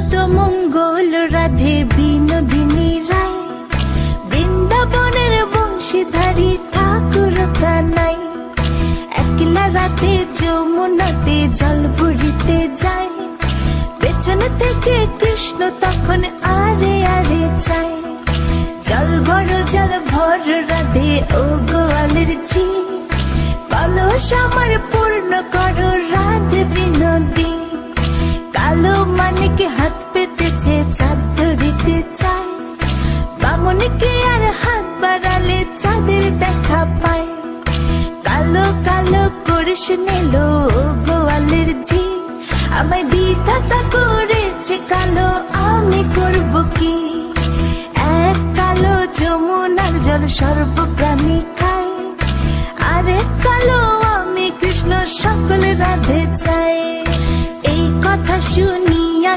যত মঙ্গল রাধে বিনোদিনী রায়, বৃন্দাবনের বংশীধারী ঠাকুর কানাই। একলা রাতে যমুনাতে জল ভরিতে যায়, পেছন থেকে কৃষ্ণ তখন আরে আরে চায়। জল ভর রাধে ও গোয়ালের ঝি, কলস আমার পূর্ণ করো রাধে বিনোদী। কালো মানিক হাত পেতেছে চাঁদ ধরিতে চায়, বামনকে আর হাত বাড়ালে চাঁদের দেখা পায়। কালো কালো করিস নিল গোয়ালের ঝি, আমায় বিধাতা করেছে কালো, আমি করব কি? এক কালো যমুনার জল সর্বপ্রাণী খায়, আরেক কালো আমি কৃষ্ণ সকল রাধে চাই। এই কথা শুনিয়া